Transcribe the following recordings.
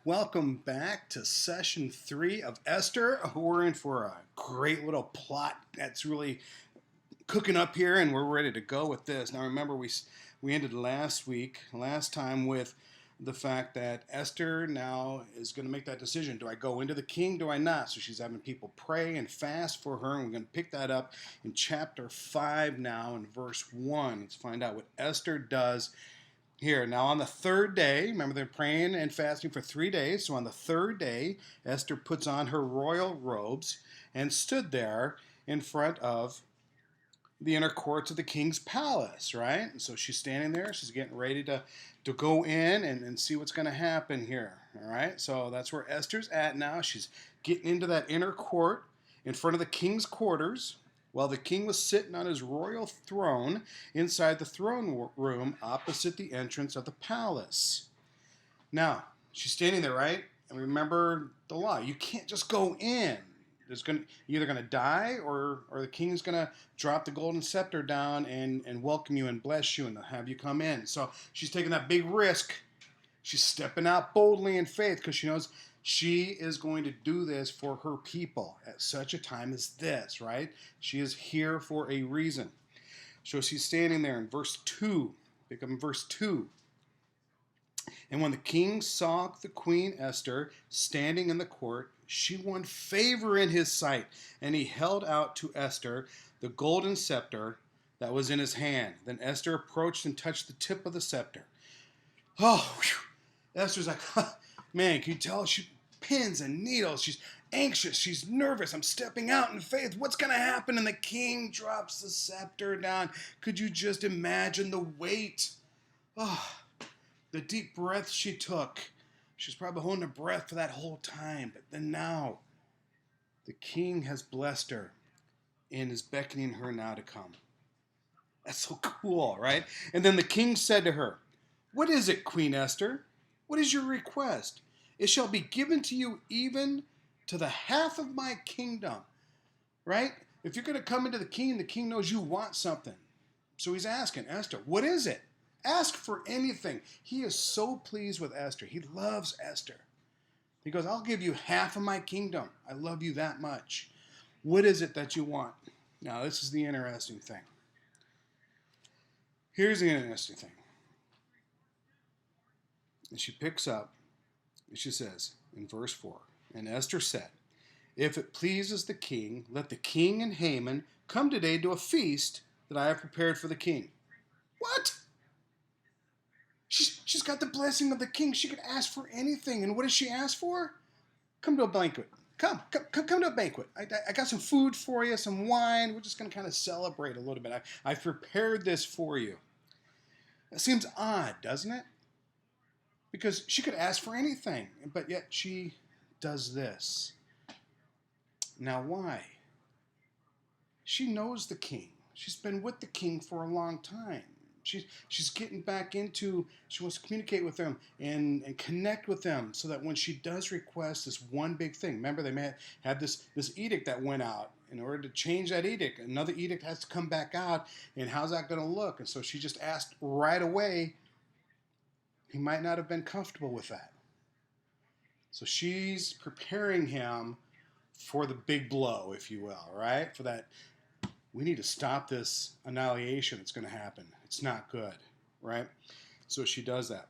Welcome back to session 3 of Esther. We're in for a great little plot that's really cooking up here, and we're ready to go with this. Now, remember, we ended last time, with the fact that Esther now is going to make that decision. Do I go into the king? Do I not? So she's having people pray and fast for her, and we're going to pick that up in chapter 5 now in verse 1. Let's find out what Esther does here. Now, on the third day, remember they're praying and fasting for 3 days. So on the third day, Esther puts on her royal robes and stood there in front of the inner courts of the king's palace, right? And so she's standing there. She's getting ready to go in and see what's going to happen here, all right? So that's where Esther's at now. She's getting into that inner court in front of the king's quarters, while the king was sitting on his royal throne inside the throne room opposite the entrance of the palace. Now, she's standing there, right? And remember the law. You can't just go in. You're either going to die, or the king's going to drop the golden scepter down and welcome you and bless you and have you come in. So she's taking that big risk. She's stepping out boldly in faith because she knows she is going to do this for her people at such a time as this, right? She is here for a reason. So she's standing there in verse 2. Pick up in verse 2. And when the king saw the queen Esther standing in the court, she won favor in his sight, and he held out to Esther the golden scepter that was in his hand. Then Esther approached and touched the tip of the scepter. Oh, whew. Esther's like, man, can you tell? She pins and needles. She's anxious. She's nervous. I'm stepping out in faith. What's going to happen? And the king drops the scepter down. Could you just imagine the weight? Oh, the deep breath she took. She's probably holding her breath for that whole time. But then now, the king has blessed her and is beckoning her now to come. That's so cool, right? And then the king said to her, "What is it, Queen Esther? What is your request? It shall be given to you even to the half of my kingdom." Right? If you're going to come into the king knows you want something. So he's asking Esther, what is it? Ask for anything. He is so pleased with Esther. He loves Esther. He goes, I'll give you half of my kingdom. I love you that much. What is it that you want? Now, this is the interesting thing. Here's the interesting thing. And she picks up, and she says in verse 4, and Esther said, "If it pleases the king, let the king and Haman come today to a feast that I have prepared for the king." What? She's got the blessing of the king. She could ask for anything. And what does she ask for? Come to a banquet. Come to a banquet. I got some food for you, some wine. We're just going to kind of celebrate a little bit. I've prepared this for you. That seems odd, doesn't it? Because she could ask for anything, but yet she does this. Now, why? She knows the king. She's been with the king for a long time. She's getting back into, she wants to communicate with them and connect with them so that when she does request this one big thing, remember they may have this edict that went out. In order to change that edict, another edict has to come back out, and how's that going to look? And so she just asked right away. He might not have been comfortable with that. So she's preparing him for the big blow, if you will, right? For that, we need to stop this annihilation that's going to happen. It's not good, right? So she does that.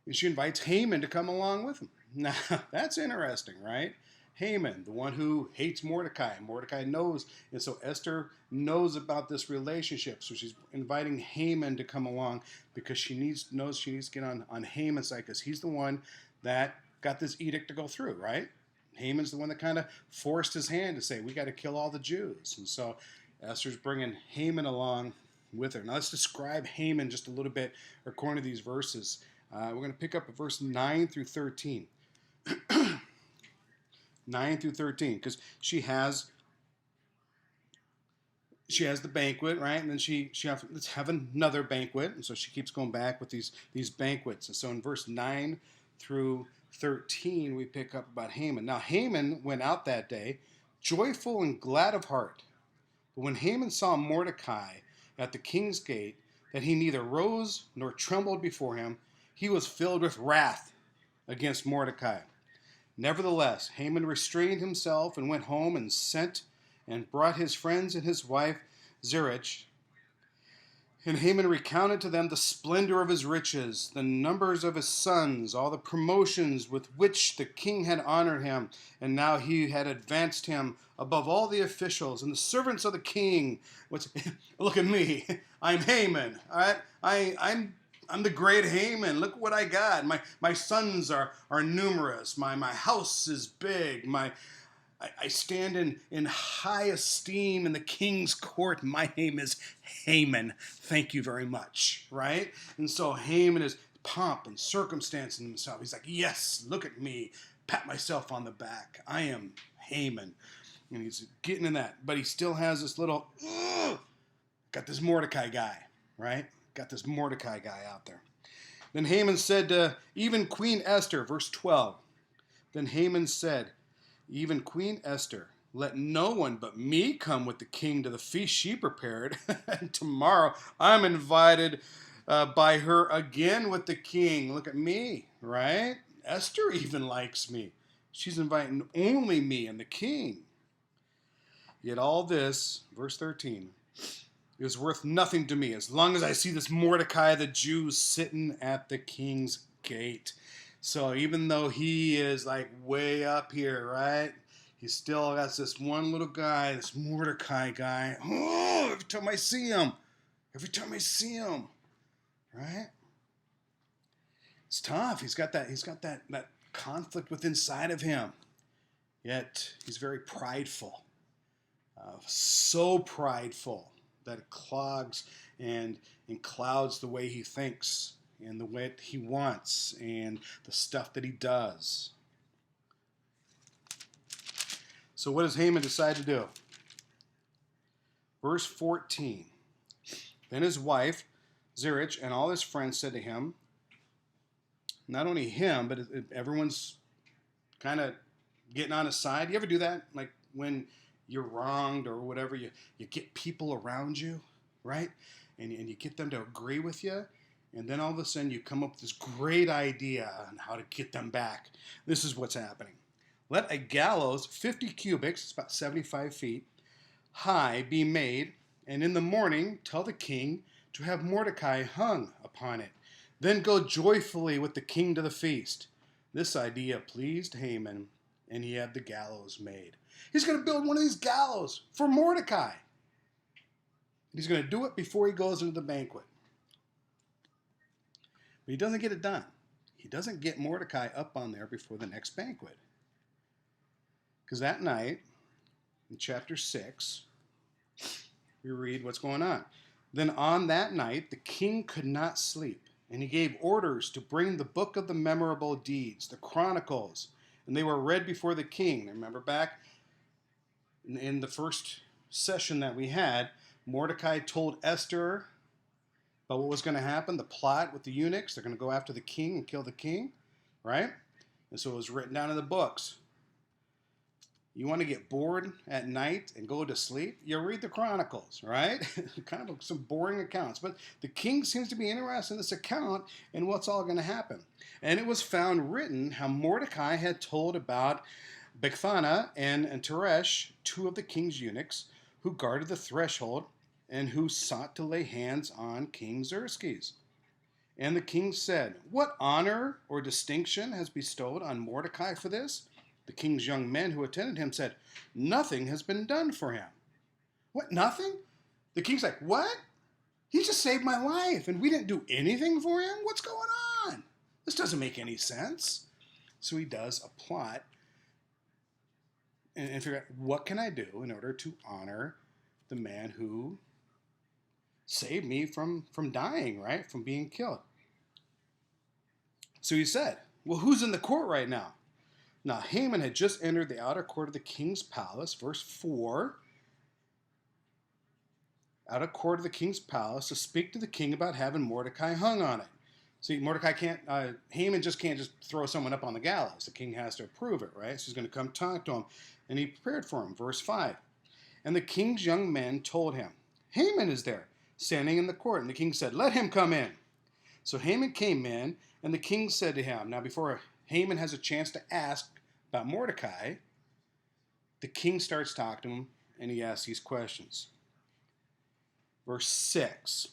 And she invites Haman to come along with him. Now, that's interesting, right? Haman, the one who hates Mordecai. Mordecai knows, and so Esther knows about this relationship. So she's inviting Haman to come along because she knows she needs to get on Haman's side because he's the one that got this edict to go through, right? Haman's the one that kind of forced his hand to say, we got to kill all the Jews. And so Esther's bringing Haman along with her. Now let's describe Haman just a little bit according to these verses. We're going to pick up at verse 9 through 13. 9 through 13, because she has the banquet, right? And then let's have another banquet. And so she keeps going back with these banquets. And so in verse 9 through 13, we pick up about Haman. Now Haman went out that day, joyful and glad of heart. But when Haman saw Mordecai at the king's gate, that he neither rose nor trembled before him, he was filled with wrath. against Mordecai. Nevertheless, Haman restrained himself and went home and sent and brought his friends and his wife Zeresh. And Haman recounted to them the splendor of his riches, the numbers of his sons, all the promotions with which the king had honored him, and now he had advanced him above all the officials and the servants of the king. Look at me, I'm Haman. All right, I'm the great Haman. Look what I got. My sons are numerous. My house is big. I stand in high esteem in the king's court. My name is Haman. Thank you very much, right? And so Haman is pomp and circumstance in himself. He's like, yes, look at me. Pat myself on the back. I am Haman. And he's getting in that. But he still has this little, got this Mordecai guy, right? Got this Mordecai guy out there. Then Haman said to even Queen Esther, verse 12. Then Haman said, even Queen Esther, let no one but me come with the king to the feast she prepared. And tomorrow I'm invited by her again with the king. Look at me, right? Esther even likes me. She's inviting only me and the king. Yet all this, verse 13, is worth nothing to me as long as I see this Mordecai the Jew sitting at the king's gate. So even though he is like way up here, right? He still got this one little guy, this Mordecai guy. Oh, every time I see him, right? It's tough. He's got that conflict within inside of him. Yet he's very prideful, so prideful that it clogs and clouds the way he thinks and the way he wants and the stuff that he does. So what does Haman decide to do? Verse 14. Then his wife, Zeresh, and all his friends said to him, not only him, but everyone's kind of getting on his side. You ever do that? Like when you're wronged or whatever, you get people around you, right? And you get them to agree with you. And then all of a sudden you come up with this great idea on how to get them back. This is what's happening. Let a gallows 50 cubits, it's about 75 feet, high be made, and in the morning tell the king to have Mordecai hung upon it. Then go joyfully with the king to the feast. This idea pleased Haman, and he had the gallows made. He's going to build one of these gallows for Mordecai. He's going to do it before he goes into the banquet. But he doesn't get it done. He doesn't get Mordecai up on there before the next banquet. Because that night, in chapter 6, we read what's going on. Then on that night, the king could not sleep, and he gave orders to bring the book of the memorable deeds, the chronicles, and they were read before the king. Remember back in the first session that we had, Mordecai told Esther about what was going to happen, the plot with the eunuchs. They're going to go after the king and kill the king, right? And so it was written down in the books. You want to get bored at night and go to sleep? You read the Chronicles, right? Kind of some boring accounts. But the king seems to be interested in this account and what's all going to happen. And it was found written how Mordecai had told about Bigthana and Teresh, two of the king's eunuchs, who guarded the threshold and who sought to lay hands on King Xerxes. And the king said, what honor or distinction has bestowed on Mordecai for this? The king's young men who attended him said, nothing has been done for him. What, nothing? The king's like, what? He just saved my life and we didn't do anything for him? What's going on? This doesn't make any sense. So he does a plot and figure out, what can I do in order to honor the man who saved me from dying, right? From being killed. So he said, well, who's in the court right now? Now, Haman had just entered the outer court of the king's palace, verse 4. Outer court of the king's palace to speak to the king about having Mordecai hung on it. See, Haman just can't just throw someone up on the gallows. The king has to approve it, right? So he's going to come talk to him. And he prepared for him, verse 5. And the king's young men told him, Haman is there, standing in the court. And the king said, let him come in. So Haman came in, and the king said to him, now before Haman has a chance to ask about Mordecai, the king starts talking to him and he asks these questions. Verse 6.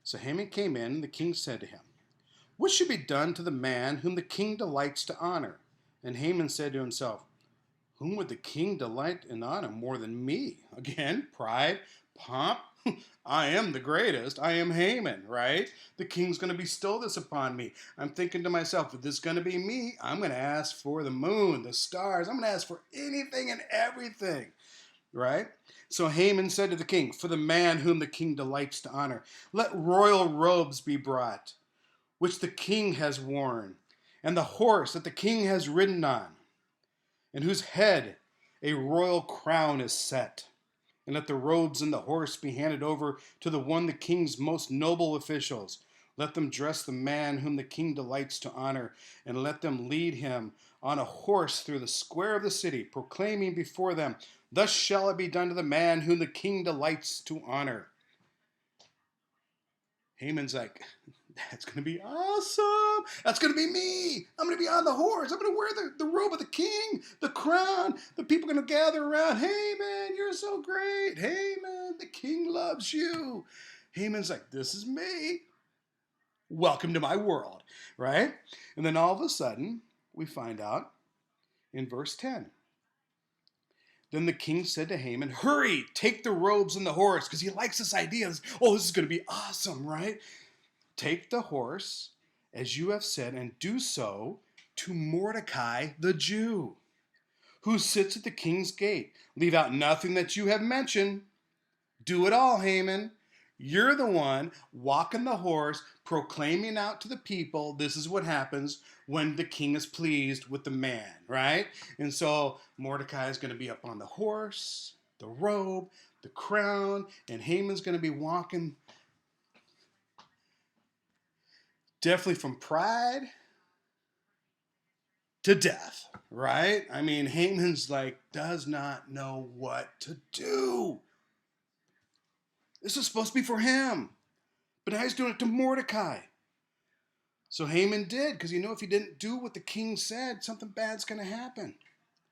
So Haman came in, and the king said to him, "What should be done to the man whom the king delights to honor?" And Haman said to himself, "Whom would the king delight in honor more than me?" Again, pride, pomp. I am the greatest. I am Haman, right? The king's going to bestow this upon me. I'm thinking to myself, if this is going to be me, I'm going to ask for the moon, the stars. I'm going to ask for anything and everything, right? So Haman said to the king, "For the man whom the king delights to honor, let royal robes be brought, which the king has worn, and the horse that the king has ridden on, and whose head a royal crown is set. And let the robes and the horse be handed over to the king's most noble officials. Let them dress the man whom the king delights to honor, and let them lead him on a horse through the square of the city, proclaiming before them, 'Thus shall it be done to the man whom the king delights to honor.'" Haman's like, "That's going to be awesome. That's going to be me. I'm going to be on the horse. I'm going to wear the robe of the king, the crown. The people are going to gather around. Haman, you're so great. Haman, the king loves you." Haman's like, "This is me. Welcome to my world," right? And then all of a sudden, we find out in verse 10. Then the king said to Haman, "Hurry, take the robes and the horse," because he likes this idea. Oh, this is going to be awesome, right? "Take the horse, as you have said, and do so to Mordecai the Jew, who sits at the king's gate. Leave out nothing that you have mentioned. Do it all, Haman. You're the one walking the horse, proclaiming out to the people, this is what happens when the king is pleased with the man," right? And so Mordecai is going to be up on the horse, the robe, the crown, and Haman's going to be walking definitely from pride to death, right? I mean, Haman's like, does not know what to do. This is supposed to be for him, but now he's doing it to Mordecai. So Haman did, because if he didn't do what the king said, something bad's going to happen.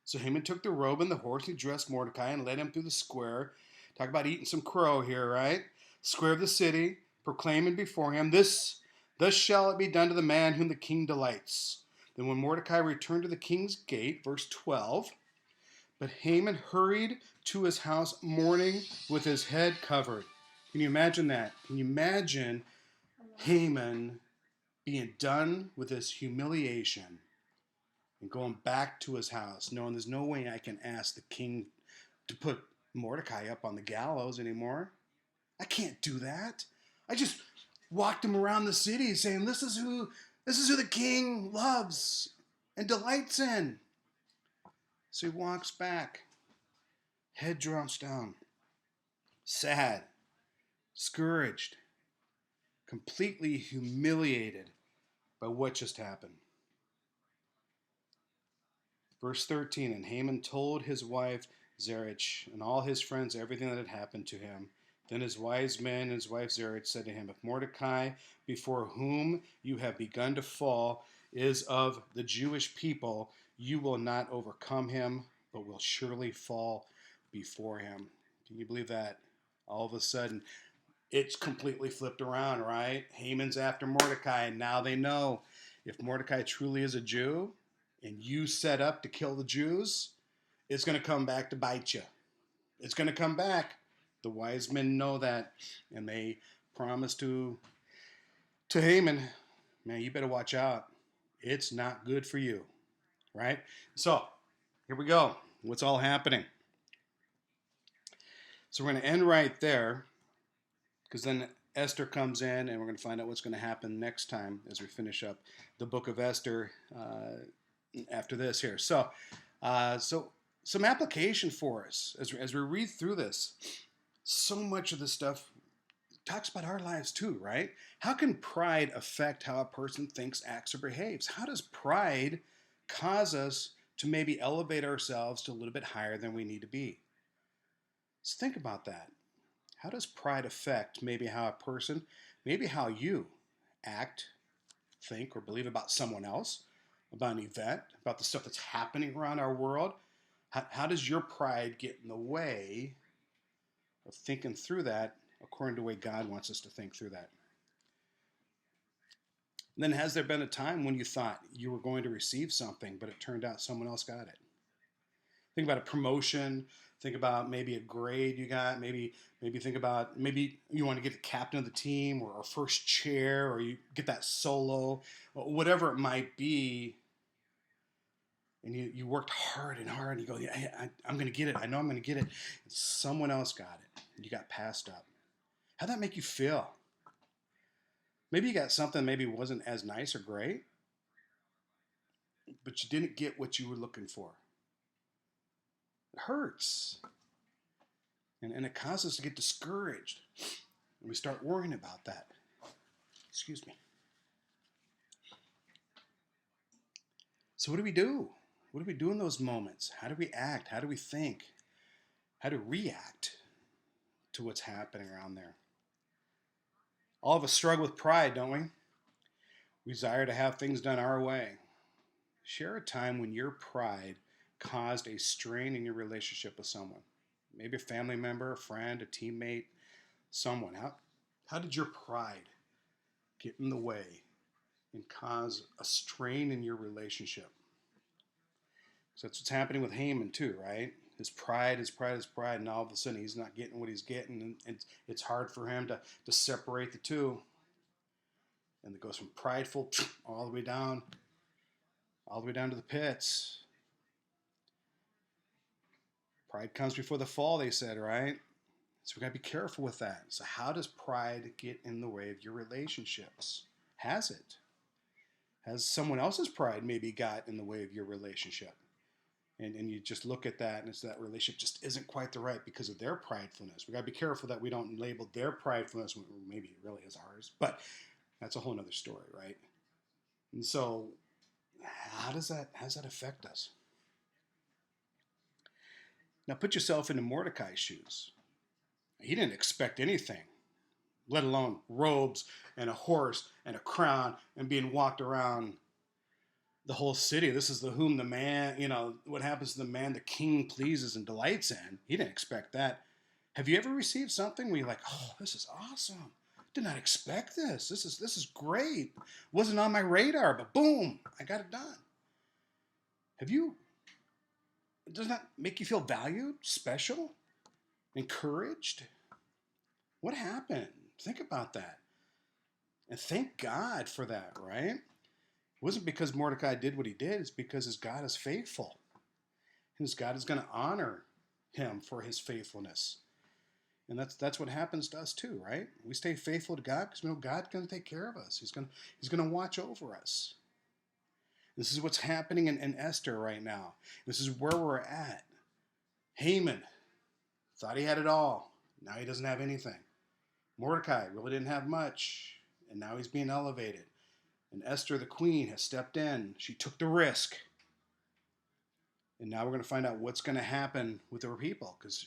So Haman took the robe and the horse, and he dressed Mordecai and led him through the square. Talk about eating some crow here, right? Square of the city, proclaiming before him, thus shall it be done to the man whom the king delights. Then when Mordecai returned to the king's gate, verse 12, but Haman hurried to his house mourning with his head covered. Can you imagine that? Can you imagine Haman being done with his humiliation and going back to his house, knowing there's no way I can ask the king to put Mordecai up on the gallows anymore? I can't do that. I just walked him around the city saying, this is who the king loves and delights in. So he walks back, head drops down, sad, discouraged, completely humiliated by what just happened. Verse 13, and Haman told his wife Zeresh and all his friends everything that had happened to him. Then his wise men and his wife Zeresh said to him, "If Mordecai, before whom you have begun to fall, is of the Jewish people, you will not overcome him, but will surely fall before him." Can you believe that? All of a sudden, it's completely flipped around, right? Haman's after Mordecai, and now they know if Mordecai truly is a Jew and you set up to kill the Jews, it's going to come back to bite you. It's going to come back. The wise men know that, and they promise to Haman, "Man, you better watch out. It's not good for you," right? So here we go. What's all happening? So we're going to end right there, because then Esther comes in, and we're going to find out what's going to happen next time as we finish up the book of Esther after this here. So some application for us as we read through this. So much of this stuff talks about our lives too, right? How can pride affect how a person thinks, acts, or behaves? How does pride cause us to maybe elevate ourselves to a little bit higher than we need to be? So think about that. How does pride affect maybe how a person, maybe how you act, think, or believe about someone else, about an event, about the stuff that's happening around our world. How does your pride get in the way of thinking through that according to the way God wants us to think through that? And then, has there been a time when you thought you were going to receive something, but it turned out someone else got it? Think about a promotion. Think about maybe a grade you got. Maybe think about maybe you want to get the captain of the team or first chair, or you get that solo, whatever it might be. And you worked hard and hard, and you go, yeah, I'm going to get it. I know I'm going to get it. And someone else got it. You got passed up. How'd that make you feel? Maybe you got something maybe wasn't as nice or great, but you didn't get what you were looking for. It hurts. And it causes us to get discouraged. And we start worrying about that. Excuse me. So what do we do? What do we do in those moments? How do we act? How do we think? How to react to what's happening around there? All of us struggle with pride, don't we? We desire to have things done our way. Share a time when your pride caused a strain in your relationship with someone. Maybe a family member, a friend, a teammate, someone. How did your pride get in the way and cause a strain in your relationship? So that's what's happening with Haman too, right? His pride, and all of a sudden he's not getting what he's getting, and it's hard for him to separate the two. And it goes from prideful all the way down to the pits. Pride comes before the fall, they said, right? So we got to be careful with that. So how does pride get in the way of your relationships? Has it? Has someone else's pride maybe got in the way of your relationship? And you just look at that and it's that relationship just isn't quite the right because of their pridefulness. We got to be careful that we don't label their pridefulness when maybe it really is ours. But that's a whole other story, right? And so how does that affect us? Now put yourself into Mordecai's shoes. He didn't expect anything, let alone robes and a horse and a crown and being walked around the whole city. This is whom the man, what happens to the man the king pleases and delights in. He didn't expect that. Have you ever received something where you're like, oh, this is awesome. Did not expect this. This is great. Wasn't on my radar, but boom, I got it done. Does that make you feel valued, special, encouraged? What happened? Think about that. And thank God for that, right? It wasn't because Mordecai did what he did. It's because his God is faithful. And his God is going to honor him for his faithfulness. And that's what happens to us too, right? We stay faithful to God because we know God's going to take care of us. He's going to watch over us. This is what's happening in Esther right now. This is where we're at. Haman thought he had it all. Now he doesn't have anything. Mordecai really didn't have much, and now he's being elevated. And Esther, the queen, has stepped in. She took the risk. And now we're going to find out what's going to happen with our people, because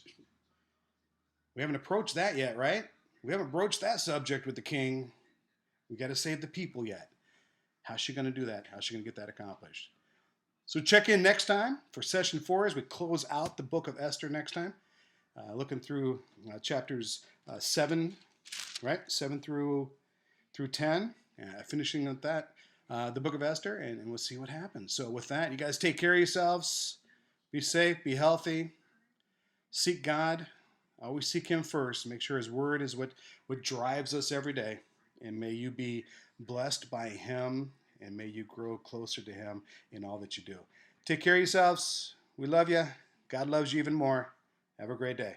we haven't approached that yet, right? We haven't broached that subject with the king. We got to save the people yet. How's she going to do that? How's she going to get that accomplished? So check in next time for session 4 as we close out the book of Esther next time. Looking through chapters 7, right? 7 through 10. Finishing with that, the book of Esther, and we'll see what happens. So with that, you guys take care of yourselves. Be safe, be healthy. Seek God. Always seek him first. Make sure his word is what drives us every day. And may you be blessed by him, and may you grow closer to him in all that you do. Take care of yourselves. We love you. God loves you even more. Have a great day.